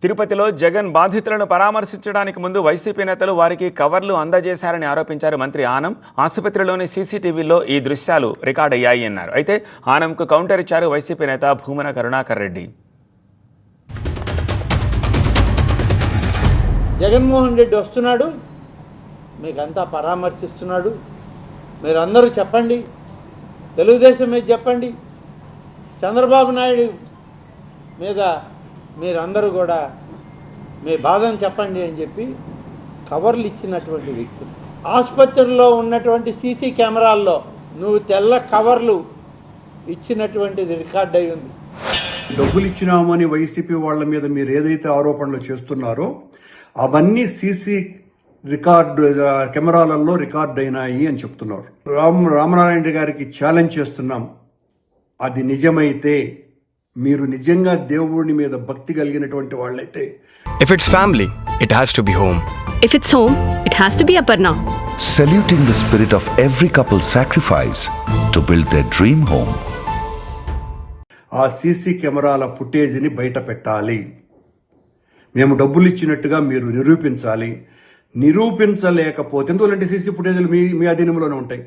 తిరుపతిలో జగన్ బాధితులను పరామర్శించడానికి ముందు వైసీపీ నేతలు వారికి కవర్లు అందజేశారని ఆరోపించారు మంత్రి ఆనం. ఆసుపత్రిలోని సీసీటీవీలో ఈ దృశ్యాలు రికార్డ్ అయ్యాయి అన్నారు. అయితే ఆనంకు కౌంటర్ ఇచ్చారు వైసీపీ నేత భూమన కరుణాకర్ రెడ్డి. జగన్మోహన్ రెడ్డి వస్తున్నాడు, మీకంతా పరామర్శిస్తున్నాడు, మీరందరూ చెప్పండి, తెలుగుదేశం మీద చెప్పండి, చంద్రబాబు నాయుడు మీద మీరందరూ కూడా మీ బాధను చెప్పండి అని చెప్పి కవర్లు ఇచ్చినటువంటి వ్యక్తులు. ఆసుపత్రిలో ఉన్నటువంటి సీసీ కెమెరాల్లో నువ్వు తెల్ల కవర్లు ఇచ్చినటువంటిది రికార్డ్ అయి ఉంది. డబ్బులు ఇచ్చినామని వైసీపీ వాళ్ళ మీద మీరు ఏదైతే ఆరోపణలు చేస్తున్నారో అవన్నీ సీసీ కెమెరాలలో రికార్డ్ అయినాయి అని చెప్తున్నారు. రామనారాయణ గారికి ఛాలెంజ్ చేస్తున్నాం, అది నిజమైతే మీరు నిజంగా దేవుడి మీద భక్తి కలిగినటువంటి వాళ్ళైతే, If it's family, it has to be home. If it's home, it has to be Aparna. Saluting the spirit of every couple sacrifice to build their dream home. ఆ సీసీ కెమెరాల ఫుటేజ్ని బయట పెట్టాలి. మేము డబ్బులు ఇచ్చినట్టుగా మీరు నిరూపించాలి. నిరూపించలేకపోతే, ఎందుకంటే సీసీ ఫుటేజ్లు మీ అధీనంలోనే ఉంటాయి.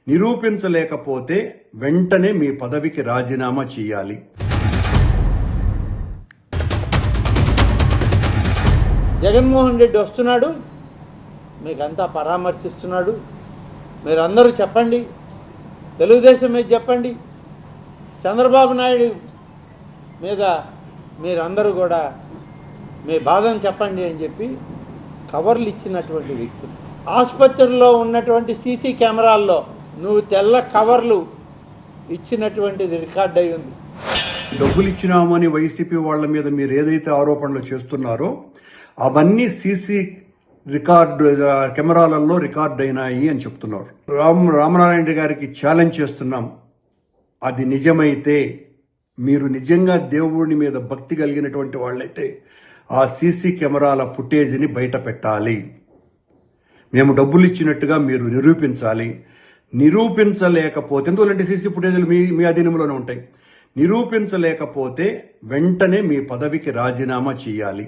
నిరూపించలేకపోతే వెంటనే మీ పదవికి రాజీనామా చేయాలి. జగన్మోహన్ రెడ్డి వస్తున్నాడు, మీకంతా పరామర్శిస్తున్నాడు, మీరందరూ చెప్పండి, తెలుగుదేశం మీద చెప్పండి, చంద్రబాబు నాయుడు మీద మీరందరూ కూడా మీ బాధను చెప్పండి అని చెప్పి కవర్లు ఇచ్చినటువంటి వ్యక్తులు. ఆసుపత్రిలో ఉన్నటువంటి సీసీ కెమెరాల్లో నువ్వు తెల్ల కవర్లు ఇచ్చినటువంటిది రికార్డ్ అయి ఉంది. డబ్బులు ఇచ్చినామని వైసీపీ వాళ్ళ మీద మీరు ఏదైతే ఆరోపణలు చేస్తున్నారో అవన్నీ సీసీ కెమెరాలలో రికార్డ్ అయినాయి అని చెప్తున్నారు. రామనారాయణ గారికి ఛాలెంజ్ చేస్తున్నాం, అది నిజమైతే మీరు నిజంగా దేవుడి మీద భక్తి కలిగినటువంటి వాళ్ళైతే ఆ సీసీ కెమెరాల ఫుటేజ్ని బయట పెట్టాలి. మేము డబ్బులు ఇచ్చినట్టుగా మీరు నిరూపించాలి. నిరూపించలేకపోతే, ఎందుకంటే సీసీ ఫుటేజ్లు మీ అధీనంలోనే ఉంటాయి. నిరూపించలేకపోతే వెంటనే మీ పదవికి రాజీనామా చేయాలి.